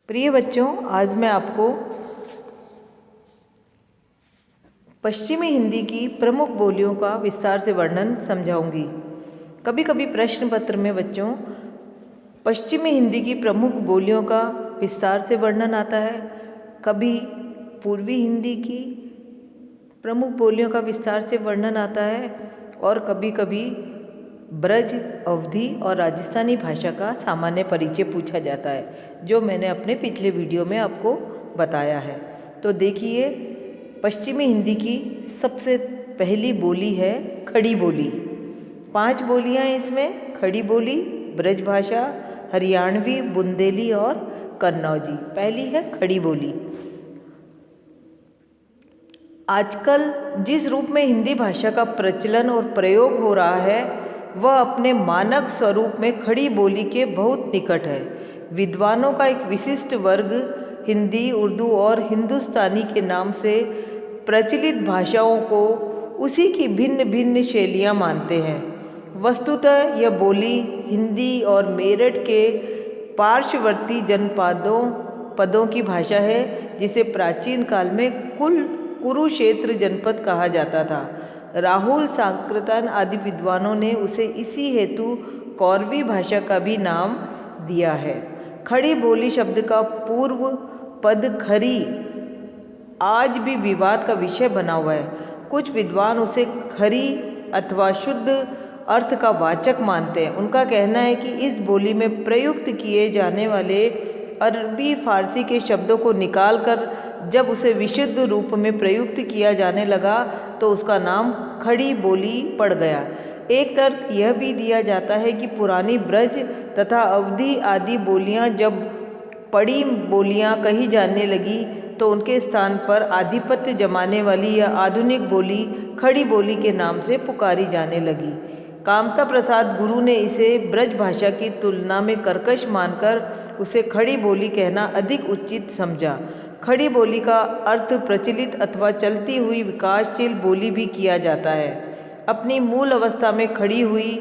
प्रिय बच्चों, आज मैं आपको पश्चिमी हिंदी की प्रमुख बोलियों का विस्तार से वर्णन समझाऊंगी। कभी कभी प्रश्न पत्र में बच्चों पश्चिमी हिंदी की प्रमुख बोलियों का विस्तार से वर्णन आता है, कभी पूर्वी हिंदी की प्रमुख बोलियों का विस्तार से वर्णन आता है और कभी कभी ब्रज, अवधी और राजस्थानी भाषा का सामान्य परिचय पूछा जाता है, जो मैंने अपने पिछले वीडियो में आपको बताया है। तो देखिए, पश्चिमी हिंदी की सबसे पहली बोली है खड़ी बोली। 5 बोलियां हैं इसमें: खड़ी बोली, ब्रज भाषा, हरियाणवी, बुंदेली और कन्नौजी। पहली है खड़ी बोली। आजकल जिस रूप में हिंदी भाषा का प्रचलन और प्रयोग हो रहा है वह अपने मानक स्वरूप में खड़ी बोली के बहुत निकट है। विद्वानों का एक विशिष्ट वर्ग हिंदी, उर्दू और हिंदुस्तानी के नाम से प्रचलित भाषाओं को उसी की भिन्न भिन्न शैलियाँ मानते हैं। वस्तुतः यह बोली हिंदी और मेरठ के पार्श्ववर्ती जनपदों की भाषा है, जिसे प्राचीन काल में कुरुक्षेत्र जनपद कहा जाता था। राहुल, सांकृतन आदि विद्वानों ने उसे इसी हेतु कौरवी भाषा का भी नाम दिया है। खड़ी बोली शब्द का पूर्व पद खरी आज भी विवाद का विषय बना हुआ है। कुछ विद्वान उसे खरी अथवा शुद्ध अर्थ का वाचक मानते हैं। उनका कहना है कि इस बोली में प्रयुक्त किए जाने वाले अरबी फारसी के शब्दों को निकालकर जब उसे विशुद्ध रूप में प्रयुक्त किया जाने लगा तो उसका नाम खड़ी बोली पड़ गया। एक तर्क यह भी दिया जाता है कि पुरानी ब्रज तथा अवधी आदि बोलियां जब पड़ी बोलियां कही जाने लगी तो उनके स्थान पर आधिपत्य जमाने वाली यह आधुनिक बोली खड़ी बोली के नाम से पुकारी जाने लगी। कामता प्रसाद गुरु ने इसे ब्रज भाषा की तुलना में कर्कश मानकर उसे खड़ी बोली कहना अधिक उचित समझा। खड़ी बोली का अर्थ प्रचलित अथवा चलती हुई विकासशील बोली भी किया जाता है। अपनी मूल अवस्था में खड़ी हुई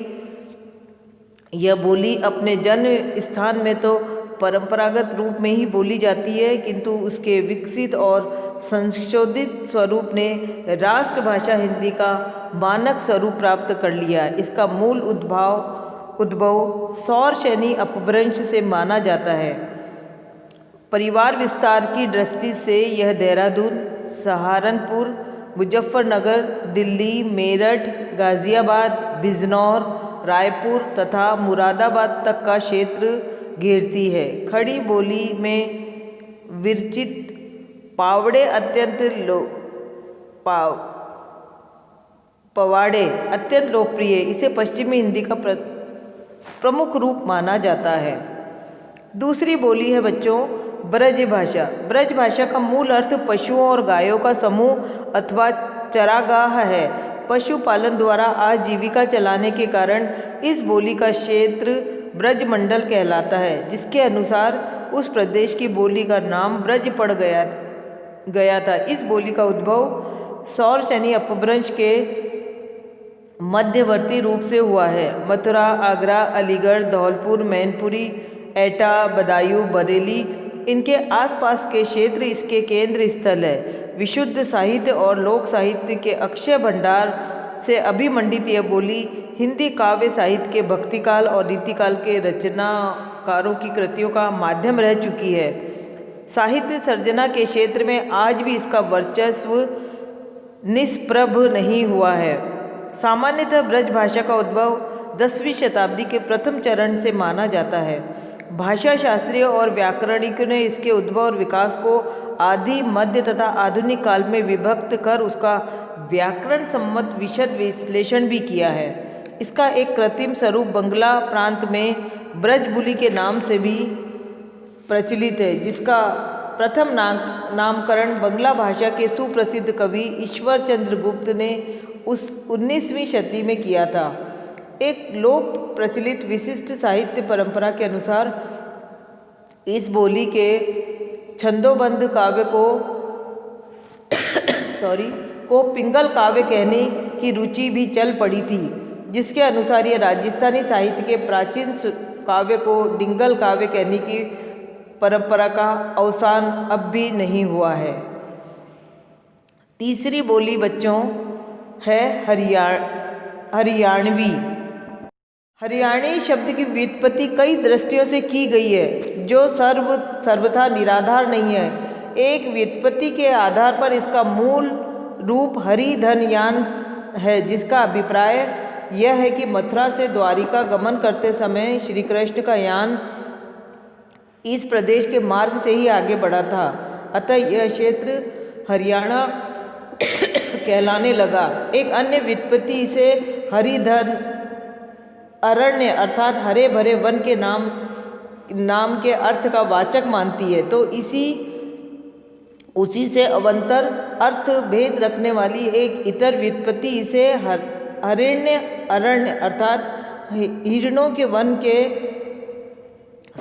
यह बोली अपने जन्म स्थान में तो परंपरागत रूप में ही बोली जाती है, किंतु उसके विकसित और संशोधित स्वरूप ने राष्ट्रभाषा हिंदी का मानक स्वरूप प्राप्त कर लिया। इसका मूल उद्भव सौरसेनी अपभ्रंश से माना जाता है। परिवार विस्तार की दृष्टि से यह देहरादून, सहारनपुर, मुजफ्फरनगर, दिल्ली, मेरठ, गाज़ियाबाद, बिजनौर, रायपुर तथा मुरादाबाद तक का क्षेत्र घेरती है। खड़ी बोली में विरचित पवाड़े अत्यंत लोकप्रिय। इसे पश्चिमी हिंदी का प्रमुख रूप माना जाता है। दूसरी बोली है बच्चों ब्रज भाषा। ब्रज भाषा का मूल अर्थ पशुओं और गायों का समूह अथवा चरागाह है। पशुपालन द्वारा आजीविका चलाने के कारण इस बोली का क्षेत्र ब्रजमंडल कहलाता है, जिसके अनुसार उस प्रदेश की बोली का नाम ब्रज पड़ गया था। इस बोली का उद्भव सौरसेनी अपभ्रंश के मध्यवर्ती रूप से हुआ है। मथुरा, आगरा, अलीगढ़, धौलपुर, मैनपुरी, एटा, बदायूं, बरेली, इनके आसपास के क्षेत्र इसके केंद्र स्थल है। विशुद्ध साहित्य और लोक साहित्य के अक्षय भंडार से अभिमंडित यह बोली हिंदी काव्य साहित्य के भक्तिकाल और रीतिकाल के रचनाकारों की कृतियों का माध्यम रह चुकी है। साहित्य सर्जना के क्षेत्र में आज भी इसका वर्चस्व निष्प्रभ नहीं हुआ है। सामान्यतः ब्रज भाषा का उद्भव 10वीं शताब्दी के प्रथम चरण से माना जाता है। भाषा शास्त्री और व्याकरणिकों ने इसके उद्भव और विकास को आदि, मध्य तथा आधुनिक काल में विभक्त कर उसका व्याकरण सम्मत विशद विश्लेषण भी किया है। इसका एक कृत्रिम स्वरूप बंगला प्रांत में ब्रजबुली के नाम से भी प्रचलित है, जिसका प्रथम नामकरण बंगला भाषा के सुप्रसिद्ध कवि ईश्वर चंद्र गुप्त ने उस 19वीं शती में किया था। एक लोक प्रचलित विशिष्ट साहित्य परंपरा के अनुसार इस बोली के छंदोबद्ध काव्य को पिंगल काव्य कहने की रुचि भी चल पड़ी थी, जिसके अनुसार यह राजस्थानी साहित्य के प्राचीन काव्य को डिंगल काव्य कहने की परंपरा का अवसान अब भी नहीं हुआ है। तीसरी बोली बच्चों है हरियाणवी। हरियाणी शब्द की व्युत्पत्ति कई दृष्टियों से की गई है, जो सर्वथा निराधार नहीं है। एक व्युत्पत्ति के आधार पर इसका मूल रूप हरि धन यान है, जिसका अभिप्राय यह है कि मथुरा से द्वारिका गमन करते समय श्री कृष्ण का यान इस प्रदेश के मार्ग से ही आगे बढ़ा था, अतः यह क्षेत्र हरियाणा कहलाने लगा। एक अन्य व्युत्पत्ति इसे हरिधन अरण्य अर्थात हरे भरे वन के नाम के अर्थ का वाचक मानती है, तो उसी से अवंतर अर्थ भेद रखने वाली एक इतर व्युत्पत्ति इसे हरिण्य अरण्य अर्थात हिरणों के वन के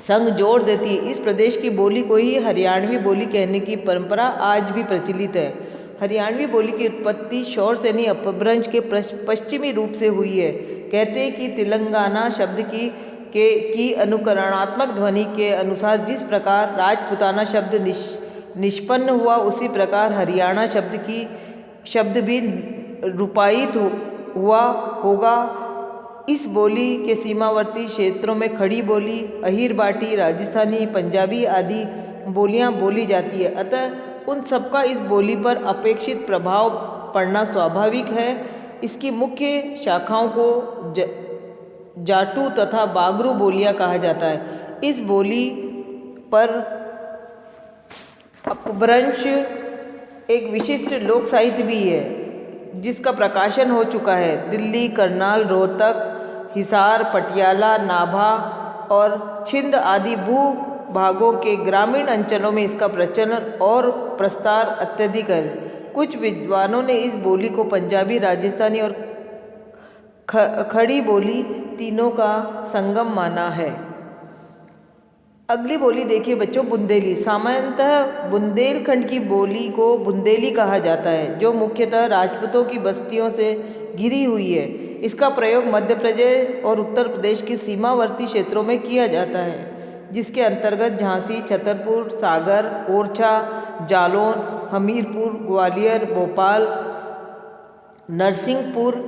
संग जोड़ देती है। इस प्रदेश की बोली को ही हरियाणवी बोली कहने की परंपरा आज भी प्रचलित है। हरियाणवी बोली की उत्पत्ति शौर सेनी अपभ्रंश के पश्चिमी रूप से हुई है। कहते हैं कि तेलंगाना शब्द की अनुकरणात्मक ध्वनि के अनुसार जिस प्रकार राजपुताना शब्द निष्पन्न हुआ, उसी प्रकार हरियाणा शब्द भी रूपायित हुआ होगा। इस बोली के सीमावर्ती क्षेत्रों में खड़ी बोली, अहीर बाटी, राजस्थानी, पंजाबी आदि बोलियां बोली जाती है, अतः उन सबका इस बोली पर अपेक्षित प्रभाव पड़ना स्वाभाविक है। इसकी मुख्य शाखाओं को जाटू तथा बागरू बोलियां कहा जाता है। इस बोली पर अपभ्रंश एक विशिष्ट लोक साहित्य भी है, जिसका प्रकाशन हो चुका है। दिल्ली, करनाल, रोहतक, हिसार, पटियाला, नाभा और छिंद आदि भूभागों के ग्रामीण अंचलों में इसका प्रचलन और प्रसार अत्यधिक है। कुछ विद्वानों ने इस बोली को पंजाबी, राजस्थानी और खड़ी बोली तीनों का संगम माना है। अगली बोली देखिए बच्चों, बुंदेली। सामान्यतः बुंदेलखंड की बोली को बुंदेली कहा जाता है, जो मुख्यतः राजपूतों की बस्तियों से घिरी हुई है। इसका प्रयोग मध्य प्रदेश और उत्तर प्रदेश के सीमावर्ती क्षेत्रों में किया जाता है, जिसके अंतर्गत झांसी, छतरपुर, सागर, ओरछा, जालौन, हमीरपुर, ग्वालियर, भोपाल, नरसिंहपुर,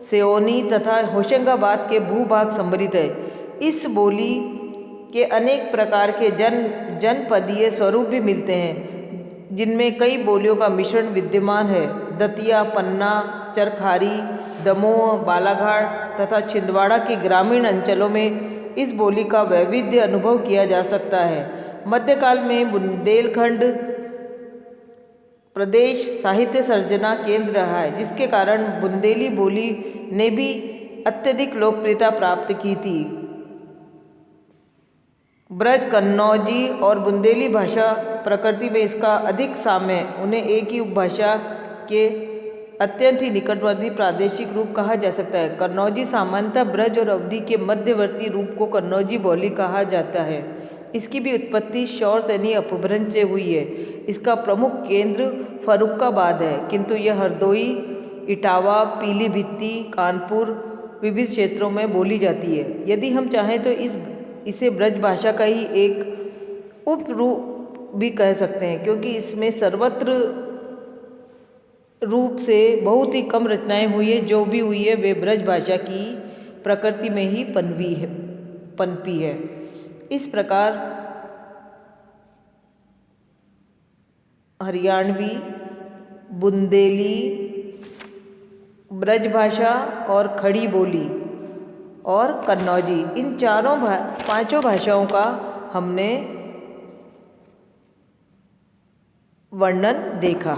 सिवनी तथा होशंगाबाद के भूभाग सम्मिलित है। इस बोली के अनेक प्रकार के जनपदीय स्वरूप भी मिलते हैं, जिनमें कई बोलियों का मिश्रण विद्यमान है। दतिया, पन्ना, चरखारी, दमोह, बालाघाट तथा छिंदवाड़ा के ग्रामीण अंचलों में इस बोली का वैविध्य अनुभव किया जा सकता है। मध्यकाल में बुंदेलखंड प्रदेश साहित्य सर्जना केंद्र रहा है, जिसके कारण बुंदेली बोली ने भी अत्यधिक लोकप्रियता प्राप्त की थी। ब्रज, कन्नौजी और बुंदेली भाषा प्रकृति में इसका अधिक साम्य है। उन्हें एक ही उपभाषा के अत्यंत ही निकटवर्ती प्रादेशिक रूप कहा जा सकता है। कन्नौजी सामान्यतः ब्रज और अवधी के मध्यवर्ती रूप को कन्नौजी बोली कहा जाता है। इसकी भी उत्पत्ति शौर सेनी अपभ्रंश से हुई है। इसका प्रमुख केंद्र फर्रुखाबाद है, किंतु यह हरदोई, इटावा, पीलीभीती, कानपुर विविध क्षेत्रों में बोली जाती है। यदि हम चाहें तो इसे ब्रज भाषा का ही एक उपरूप भी कह सकते हैं, क्योंकि इसमें सर्वत्र रूप से बहुत ही कम रचनाएं हुई है। जो भी हुई है वे ब्रज भाषा की प्रकृति में ही पनपी है। इस प्रकार हरियाणवी, बुंदेली, ब्रज भाषा और खड़ी बोली और कन्नौजी, इन पांचों भाषाओं का हमने वर्णन देखा।